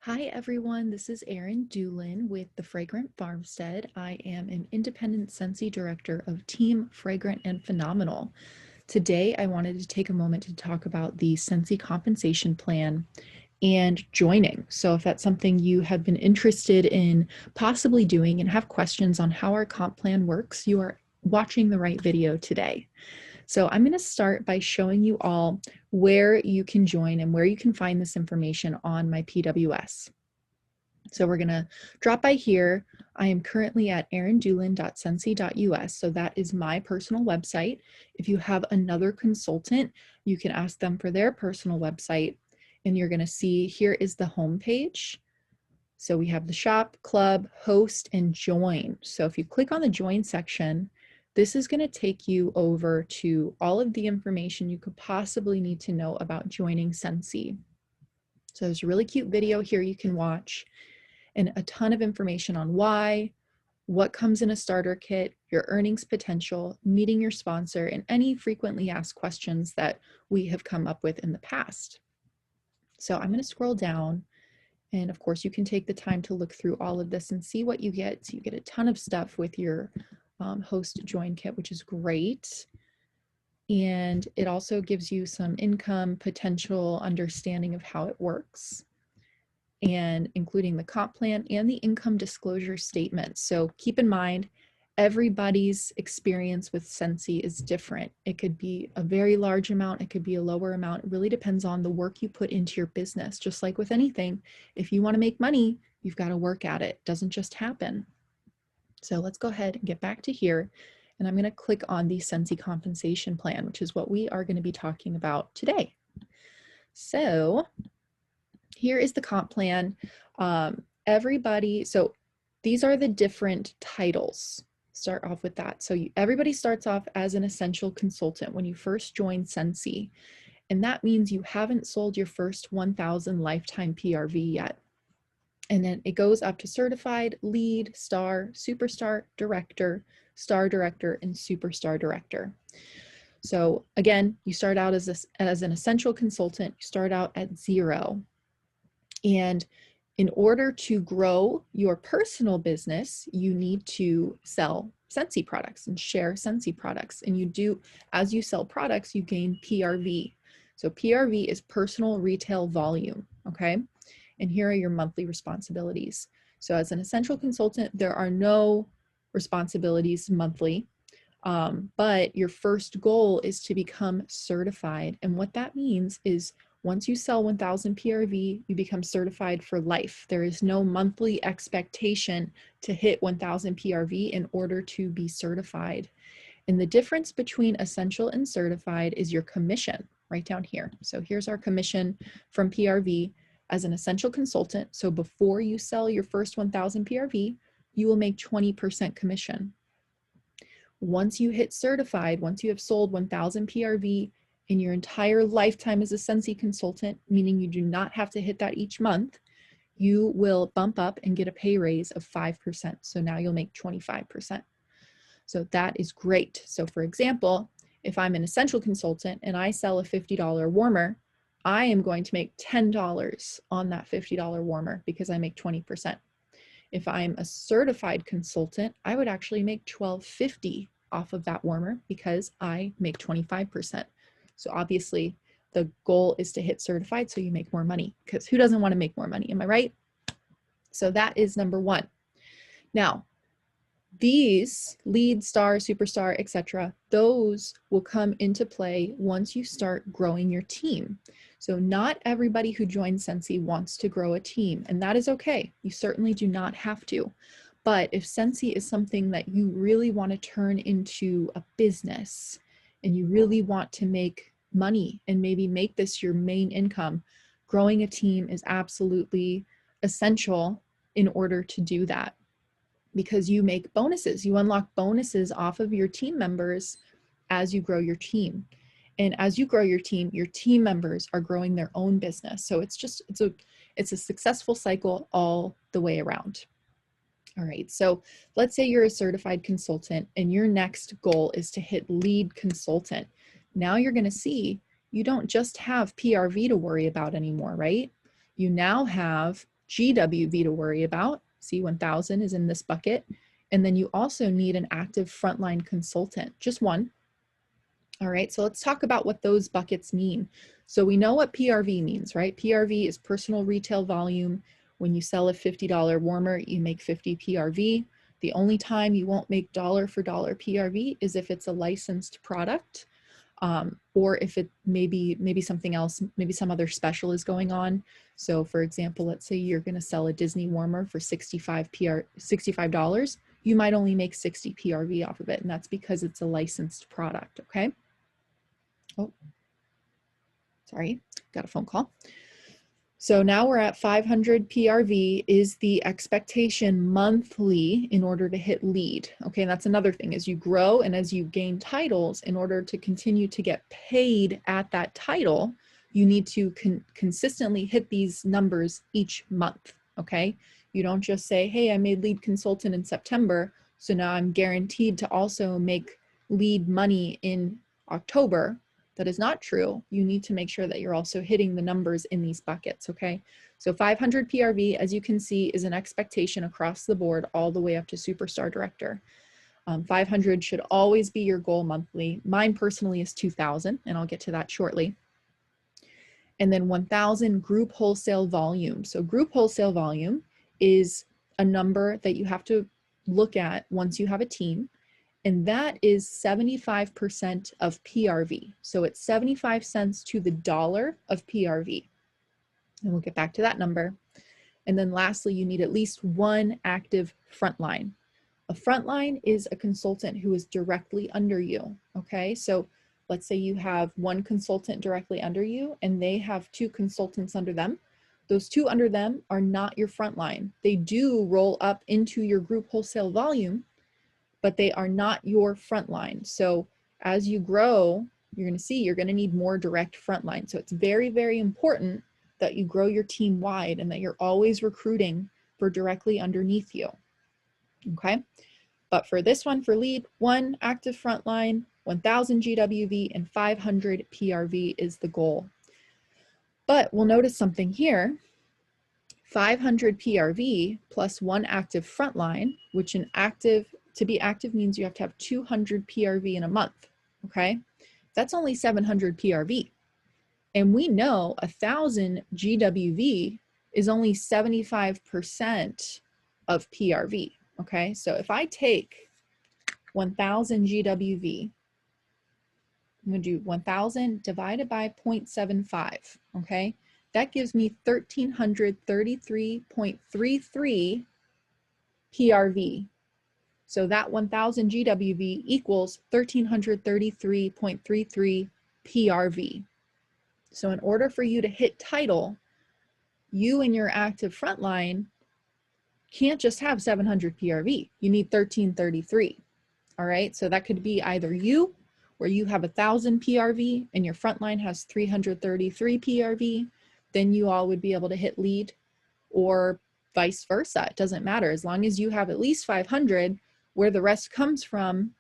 Hi everyone, this is Erin Doolin with The Fragrant Farmstead. I am an independent Scentsy director of Team Fragrant and Phenomenal. Today I wanted to take a moment to talk about the Scentsy compensation plan and joining. So if that's something you have been interested in possibly doing and have questions on how our comp plan works, you are watching the right video today. So I'm going to start by showing you all where you can join and where you can find this information on my PWS. So we're going to drop by here. I am currently at erindoolin.scentsy.us. So that is my personal website. If you have another consultant, you can ask them for their personal website. And you're going to see here is the home page. So we have the shop, club, host, and join. So if you click on the join section, this is going to take you over to all of the information you could possibly need to know about joining Scentsy. So there's a really cute video here you can watch and a ton of information on why, what comes in a starter kit, your earnings potential, meeting your sponsor, and any frequently asked questions that we have come up with in the past. So I'm going to scroll down. And of course, you can take the time to look through all of this and see what you get. So you get a ton of stuff with your host join kit, which is great. And it also gives you some income potential understanding of how it works, and including the comp plan and the income disclosure statement. So keep in mind, everybody's experience with Scentsy is different. It could be a very large amount, it could be a lower amount. It really depends on the work you put into your business. Just like with anything, if you want to make money, you've got to work at it. It doesn't just happen. So let's go ahead and get back to here. And I'm going to click on the Scentsy compensation plan, which is what we are going to be talking about today. So here is the comp plan. So these are the different titles. Start off with that. So everybody starts off as an essential consultant when you first join Scentsy. And that means you haven't sold your first 1,000 lifetime PRV yet. And then it goes up to certified, lead, star, superstar, director, star director, and superstar director. So again, you start out as an essential consultant, you start out at 0. And in order to grow your personal business, you need to sell Scentsy products and share Scentsy products. And you do, as you sell products, you gain PRV. So PRV is personal retail volume, okay? And here are your monthly responsibilities. So as an essential consultant, there are no responsibilities monthly, but your first goal is to become certified. And what that means is once you sell 1,000 PRV, you become certified for life. There is no monthly expectation to hit 1,000 PRV in order to be certified. And the difference between essential and certified is your commission right down here. So here's our commission from PRV as an essential consultant. So before you sell your first 1,000 PRV, you will make 20% commission. Once you hit certified, once you have sold 1,000 PRV in your entire lifetime as a Scentsy consultant, meaning you do not have to hit that each month, you will bump up and get a pay raise of 5%. So now you'll make 25%. So that is great. So for example, if I'm an essential consultant and I sell a $50 warmer, I am going to make $10 on that $50 warmer because I make 20%. If I'm a certified consultant, I would actually make $12.50 off of that warmer because I make 25%. So obviously the goal is to hit certified so you make more money, because who doesn't want to make more money? Am I right? So that is number one. Now, these lead, star, superstar, etc., those will come into play once you start growing your team. So not everybody who joins Scentsy wants to grow a team, and that is okay. You certainly do not have to. But if Scentsy is something that you really want to turn into a business and you really want to make money and maybe make this your main income, growing a team is absolutely essential in order to do that. Because you make bonuses, you unlock bonuses off of your team members as you grow your team. And as you grow your team members are growing their own business. So it's a successful cycle all the way around. All right, so let's say you're a certified consultant and your next goal is to hit lead consultant. Now you're gonna see you don't just have PRV to worry about anymore, right? You now have GWV to worry about. See, 1,000 is in this bucket. And then you also need an active frontline consultant, just one. All right, so let's talk about what those buckets mean. So we know what PRV means, right? PRV is personal retail volume. When you sell a $50 warmer, you make 50 PRV. The only time you won't make dollar for dollar PRV is if it's a licensed product, or if it maybe something else, maybe some other special is going on. So for example, let's say you're going to sell a Disney warmer for $65. You might only make 60 PRV off of it, and that's because it's a licensed product, okay? Oh, sorry, got a phone call. So now we're at 500 PRV is the expectation monthly in order to hit lead. Okay, and that's another thing. As you grow and as you gain titles, in order to continue to get paid at that title, you need to consistently hit these numbers each month, okay? You don't just say, hey, I made lead consultant in September, so now I'm guaranteed to also make lead money in October. That is not true. You need to make sure that you're also hitting the numbers in these buckets, okay? So 500 PRV, as you can see, is an expectation across the board all the way up to Superstar Director. 500 should always be your goal monthly. Mine personally is 2,000, and I'll get to that shortly. And then 1,000 group wholesale volume. So group wholesale volume is a number that you have to look at once you have a team. And that is 75% of PRV. So it's 75 cents to the dollar of PRV. And we'll get back to that number. And then lastly, you need at least one active frontline. A frontline is a consultant who is directly under you, okay? So let's say you have one consultant directly under you and they have two consultants under them. Those two under them are not your frontline. They do roll up into your group wholesale volume, but they are not your frontline. So as you grow, you're going to see you're going to need more direct frontline. So it's very, very important that you grow your team wide and that you're always recruiting for directly underneath you. Okay. But for this one, for lead, one active frontline, 1,000 GWV and 500 PRV is the goal. But we'll notice something here. 500 PRV plus one active frontline, which to be active means you have to have 200 PRV in a month, okay? That's only 700 PRV. And we know 1,000 GWV is only 75% of PRV, okay? So if I take 1,000 GWV, I'm gonna do 1,000 divided by 0.75, okay? That gives me 1,333.33 PRV. So that 1,000 GWV equals 1,333.33 PRV. So in order for you to hit title, you and your active frontline can't just have 700 PRV. You need 1,333. All right, so that could be either you, where you have 1,000 PRV and your frontline has 333 PRV, then you all would be able to hit lead, or vice versa. It doesn't matter. As long as you have at least 500, where the rest comes from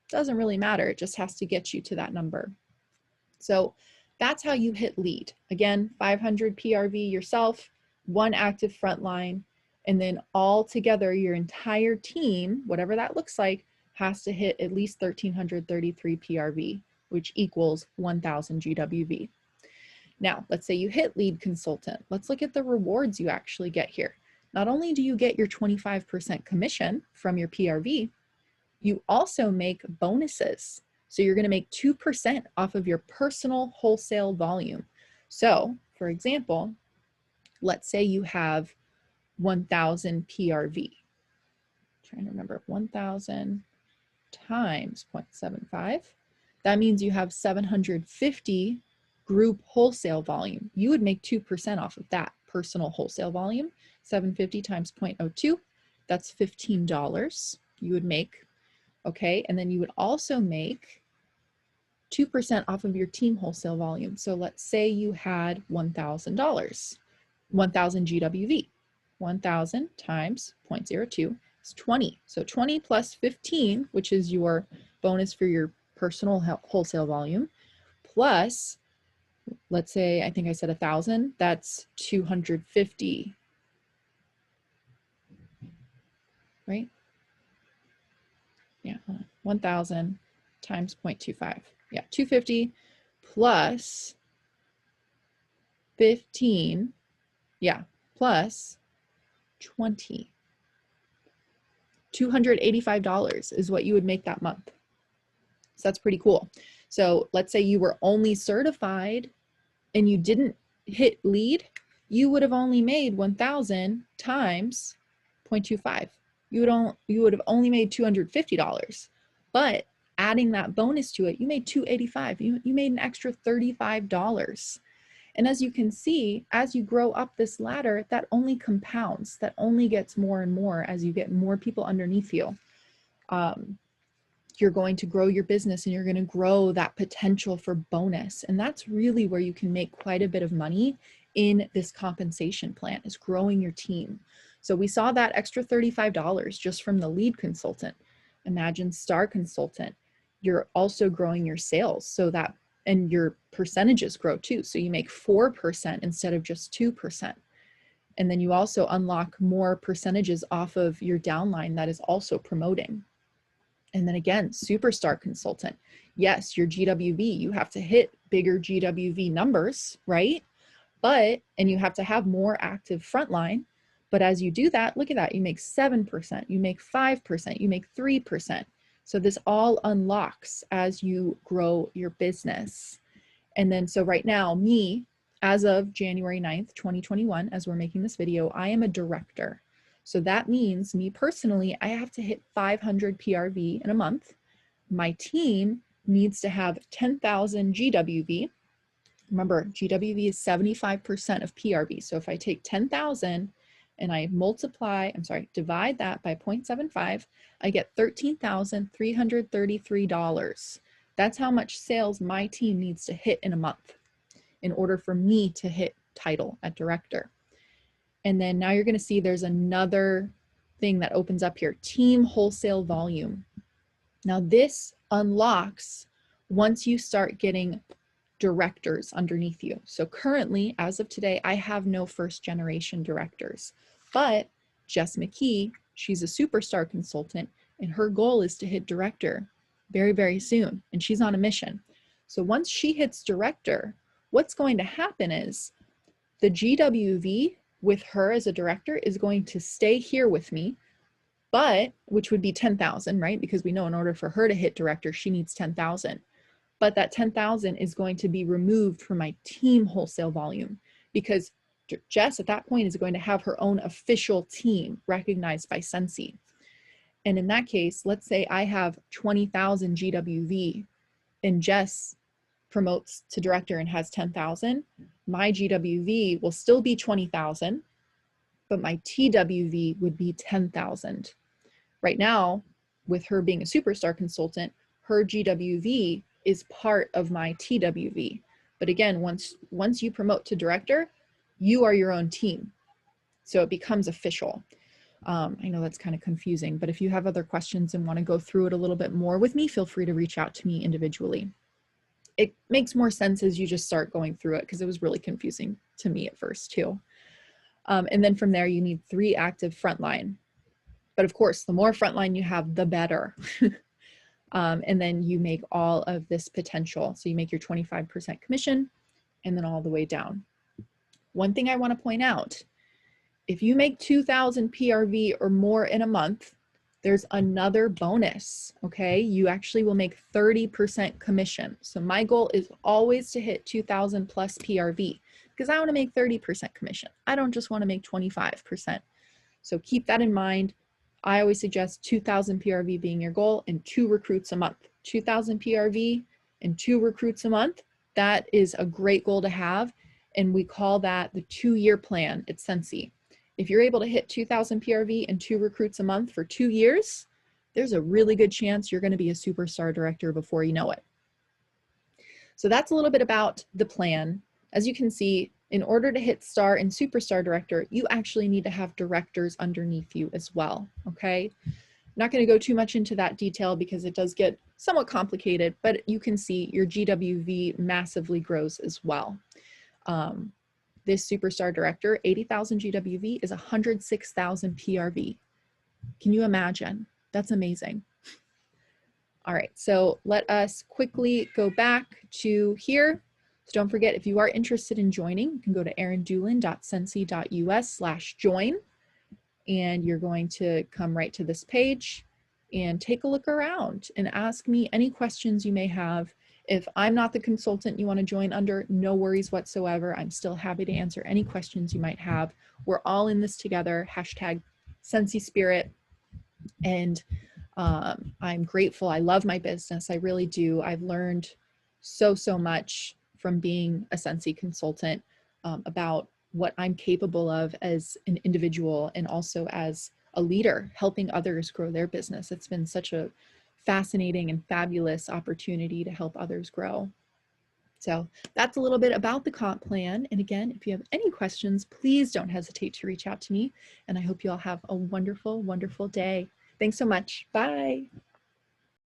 doesn't really matter. It just has to get you to that number. So that's how you hit lead. Again, 500 PRV yourself, one active frontline, and then all together your entire team, whatever that looks like, has to hit at least 1,333 PRV, which equals 1,000 GWV. Now, let's say you hit lead consultant. Let's look at the rewards you actually get here. Not only do you get your 25% commission from your PRV, you also make bonuses. So you're going to make 2% off of your personal wholesale volume. So, for example, let's say you have 1,000 PRV. Trying to remember, 1,000 times 0.75. That means you have 750 group wholesale volume. You would make 2% off of that personal wholesale volume. 750 times 0.02, that's $15 you would make, okay? And then you would also make 2% off of your team wholesale volume. So let's say you had $1,000, 1,000 GWV. 1,000 times 0.02 is 20. So 20 plus 15, which is your bonus for your personal wholesale volume, plus, let's say, I think I said 1,000, that's 250 right? Yeah, 1,000 times 0.25. Yeah, 250 plus 15, yeah, plus 20. $285 is what you would make that month. So that's pretty cool. So let's say you were only certified and you didn't hit lead, you would have only made 1,000 times 0.25. You would have only made $250. But adding that bonus to it, you made $285. You made an extra $35. And as you can see, as you grow up this ladder, that only compounds, that only gets more and more as you get more people underneath you. You're going to grow your business and you're going to grow that potential for bonus. And that's really where you can make quite a bit of money in this compensation plan, is growing your team. So we saw that extra $35 just from the lead consultant. Imagine star consultant. You're also growing your sales so that, and your percentages grow too. So you make 4% instead of just 2%. And then you also unlock more percentages off of your downline that is also promoting. And then again, superstar consultant. Yes, your GWV, you have to hit bigger GWV numbers, right? And you have to have more active frontline. But as you do that, look at that, you make 7%, you make 5%, you make 3%. So this all unlocks as you grow your business. And then, so right now, me, as of January 9th, 2021, as we're making this video, I am a director. So that means me personally, I have to hit 500 PRV in a month. My team needs to have 10,000 GWV. Remember, GWV is 75% of PRV. So if I take 10,000 and I divide that by 0.75, I get $13,333. That's how much sales my team needs to hit in a month in order for me to hit title at director. And then now you're going to see there's another thing that opens up here, team wholesale volume. Now this unlocks once you start getting directors underneath you. So currently, as of today, I have no first generation directors, but Jess McKee, she's a superstar consultant and her goal is to hit director very, very soon. And she's on a mission. So once she hits director, what's going to happen is the GWV with her as a director is going to stay here with me, but which would be 10,000, right? Because we know in order for her to hit director, she needs 10,000. But that 10,000 is going to be removed from my team wholesale volume because Jess at that point is going to have her own official team recognized by Scentsy. And in that case, let's say I have 20,000 GWV and Jess promotes to director and has 10,000, my GWV will still be 20,000, but my TWV would be 10,000. Right now, with her being a superstar consultant, her GWV is part of my TWV. But again, once you promote to director, you are your own team. So it becomes official. I know that's kind of confusing, but if you have other questions and want to go through it a little bit more with me, feel free to reach out to me individually. It makes more sense as you just start going through it because it was really confusing to me at first too. And then from there, you need 3 active frontline. But of course, the more frontline you have, the better. And then you make all of this potential. So you make your 25% commission and then all the way down. One thing I want to point out, if you make 2,000 PRV or more in a month, there's another bonus, okay? You actually will make 30% commission. So my goal is always to hit 2,000 plus PRV because I want to make 30% commission. I don't just want to make 25%. So keep that in mind. I always suggest 2,000 PRV being your goal and 2 recruits a month. 2,000 PRV and 2 recruits a month. That is a great goal to have. And we call that the 2-year plan at Scentsy. If you're able to hit 2,000 PRV and 2 recruits a month for 2 years, there's a really good chance you're going to be a superstar director before you know it. So that's a little bit about the plan. As you can see, in order to hit star and superstar director, you actually need to have directors underneath you as well, okay? I'm not going to go too much into that detail because it does get somewhat complicated, but you can see your GWV massively grows as well. This superstar director, 80,000 GWV is 106,000 PRV. Can you imagine? That's amazing. All right, so let us quickly go back to here. So don't forget, if you are interested in joining, you can go to erindoolin.scentsy.us/join, and you're going to come right to this page and take a look around and ask me any questions you may have. If I'm not the consultant you want to join under, no worries whatsoever. I'm still happy to answer any questions you might have. We're all in this together, hashtag Scentsy Spirit. And I'm grateful. I love my business. I really do. I've learned so much from being a Scentsy consultant about what I'm capable of as an individual and also as a leader, helping others grow their business. It's been such a fascinating and fabulous opportunity to help others grow. So that's a little bit about the comp plan. And again, if you have any questions, please don't hesitate to reach out to me. And I hope you all have a wonderful, wonderful day. Thanks so much. Bye.